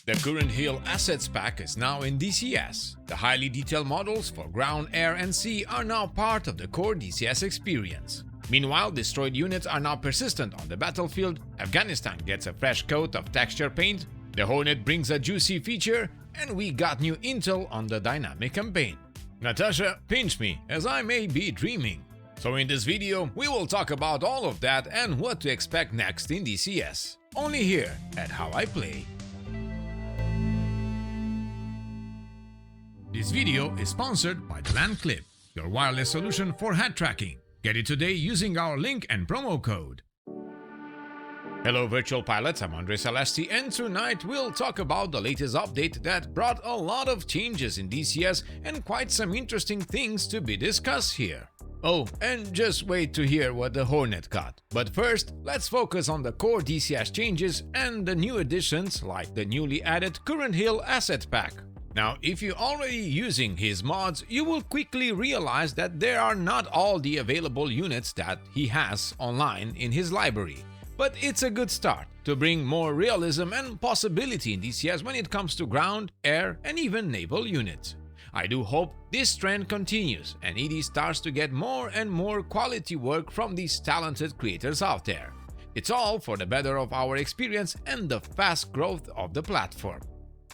The current Hill Assets Pack is now in DCS. The highly detailed models for ground, air, and sea are now part of the core DCS experience. Meanwhile, destroyed units are now persistent on the battlefield, Afghanistan gets a fresh coat of texture paint, the Hornet brings a juicy feature, and we got new intel on the dynamic campaign. Natasha, pinch me, as I may be dreaming. So in this video, we will talk about all of that and what to expect next in DCS. Only here at How I Play. This video is sponsored by the LAN Clip, your wireless solution for hat tracking. Get it today using our link and promo code. Hello virtual pilots, I'm Andre Celesti, and tonight we'll talk about the latest update that brought a lot of changes in DCS and quite some interesting things to be discussed here. Oh, and just wait to hear what the Hornet got. But first, let's focus on the core DCS changes and the new additions like the newly added Current Hill Asset Pack. Now, if you're already using his mods, you will quickly realize that there are not all the available units that he has online in his library. But it's a good start to bring more realism and possibility in DCS when it comes to ground, air, and even naval units. I do hope this trend continues and ED starts to get more and more quality work from these talented creators out there. It's all for the better of our experience and the fast growth of the platform.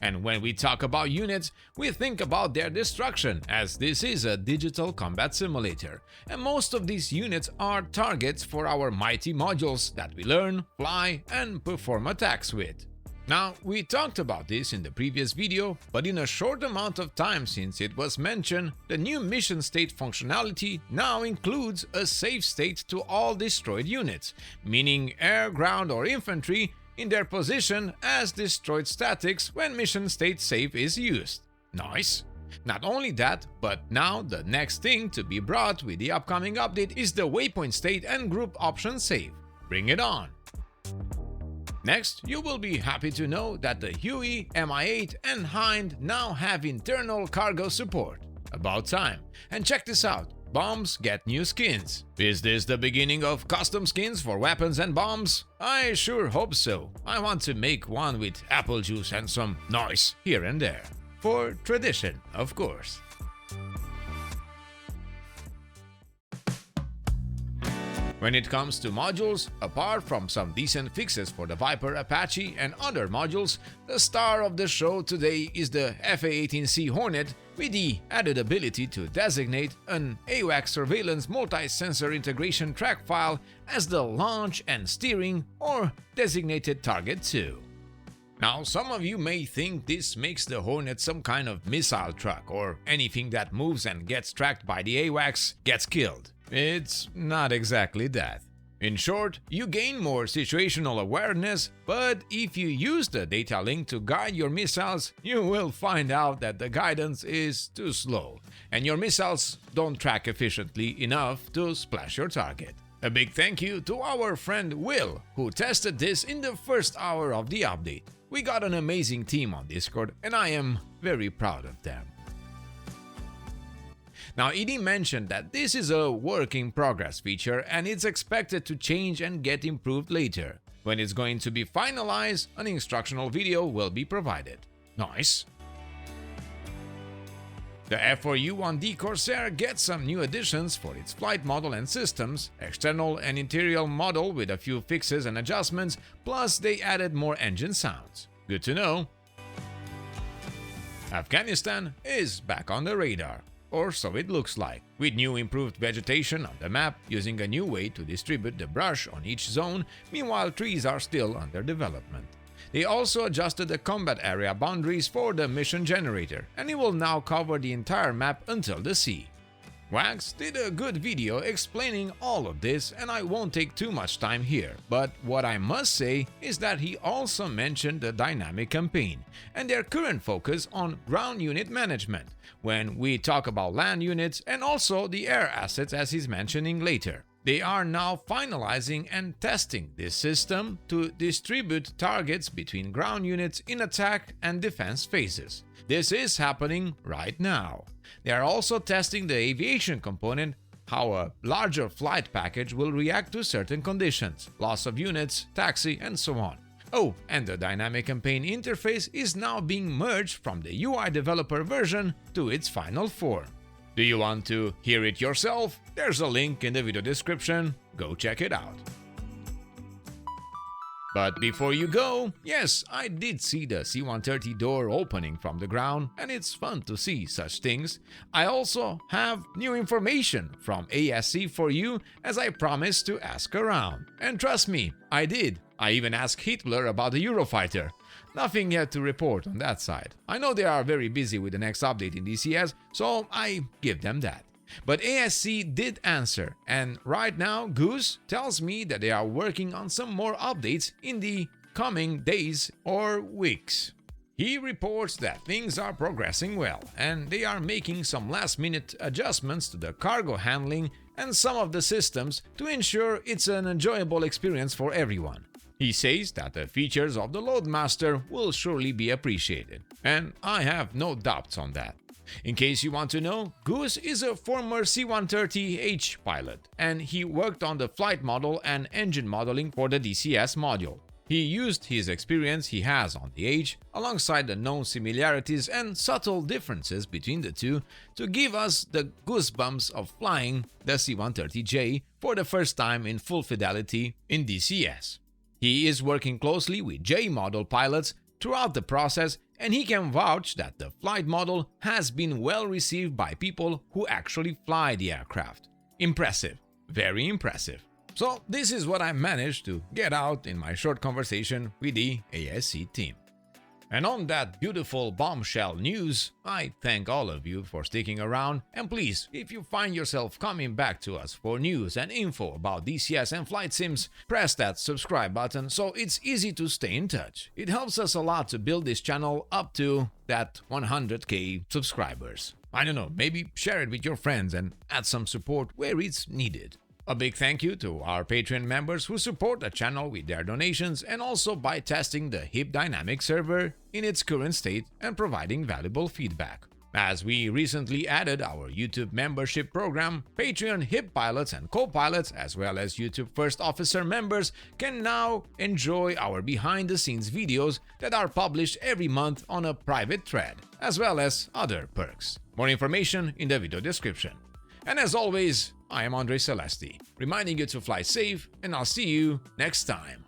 And when we talk about units, we think about their destruction, as this is a digital combat simulator, and most of these units are targets for our mighty modules that we learn, fly, and perform attacks with. Now, we talked about this in the previous video, but in a short amount of time since it was mentioned, the new mission state functionality now includes a save state to all destroyed units, meaning air, ground, or infantry, in their position as destroyed statics when mission state save is used. Nice! Not only that, but now the next thing to be brought with the upcoming update is the waypoint state and group option save. Bring it on! Next, you will be happy to know that the Huey, Mi-8 and Hind now have internal cargo support. About time! And check this out! Bombs get new skins. Is this the beginning of custom skins for weapons and bombs? I sure hope so. I want to make one with apple juice and some noise here and there. For tradition, of course. When it comes to modules, apart from some decent fixes for the Viper, Apache and other modules, the star of the show today is the F18C Hornet with the added ability to designate an AWACS surveillance multi-sensor integration track file as the launch and steering or designated target 2. Now, some of you may think this makes the Hornet some kind of missile truck, or anything that moves and gets tracked by the AWACS gets killed. It's not exactly that. In short, you gain more situational awareness, but if you use the data link to guide your missiles, you will find out that the guidance is too slow, and your missiles don't track efficiently enough to splash your target. A big thank you to our friend Will, who tested this in the first hour of the update. We got an amazing team on Discord, and I am very proud of them. Now, ED mentioned that this is a work in progress feature and it's expected to change and get improved later. When it's going to be finalized, an instructional video will be provided. Nice! The F4U-1D Corsair gets some new additions for its flight model and systems, external and interior model with a few fixes and adjustments, plus they added more engine sounds. Good to know! Afghanistan is back on the radar. Or so it looks like, with new improved vegetation on the map using a new way to distribute the brush on each zone, meanwhile trees are still under development. They also adjusted the combat area boundaries for the mission generator, and it will now cover the entire map until the sea. Wax did a good video explaining all of this, and I won't take too much time here, but what I must say is that he also mentioned the dynamic campaign and their current focus on ground unit management when we talk about land units and also the air assets as he's mentioning later. They are now finalizing and testing this system to distribute targets between ground units in attack and defense phases. This is happening right now. They are also testing the aviation component, how a larger flight package will react to certain conditions, loss of units, taxi, and so on. Oh, and the dynamic campaign interface is now being merged from the UI developer version to its final form. Do you want to hear it yourself? There's a link in the video description. Go check it out. But before you go, yes, I did see the C130 door opening from the ground, and it's fun to see such things. I also have new information from ASC for you, as I promised to ask around. And trust me, I did. I even asked Hitler about the Eurofighter. Nothing yet to report on that side. I know they are very busy with the next update in DCS, so I give them that. But ASC did answer, and right now Goose tells me that they are working on some more updates in the coming days or weeks. He reports that things are progressing well, and they are making some last-minute adjustments to the cargo handling and some of the systems to ensure it's an enjoyable experience for everyone. He says that the features of the Loadmaster will surely be appreciated, and I have no doubts on that. In case you want to know, Goose is a former C130J pilot, and he worked on the flight model and engine modeling for the DCS module. He used his experience he has on the H, alongside the known similarities and subtle differences between the two, to give us the goosebumps of flying the C130J for the first time in full fidelity in DCS. He is working closely with J model pilots throughout the process, and he can vouch that the flight model has been well received by people who actually fly the aircraft. Impressive, very impressive. So this is what I managed to get out in my short conversation with the ASC team. And on that beautiful bombshell news, I thank all of you for sticking around, and please, if you find yourself coming back to us for news and info about DCS and flight sims, press that subscribe button so it's easy to stay in touch. It helps us a lot to build this channel up to that 100k subscribers. I don't know, maybe share it with your friends and add some support where it's needed. A big thank you to our Patreon members who support the channel with their donations and also by testing the HIP Dynamic server in its current state and providing valuable feedback. As we recently added our YouTube membership program, Patreon HIP pilots and co-pilots as well as YouTube First Officer members can now enjoy our behind-the-scenes videos that are published every month on a private thread, as well as other perks. More information in the video description. And as always, I am Andre Celesti, reminding you to fly safe, and I'll see you next time.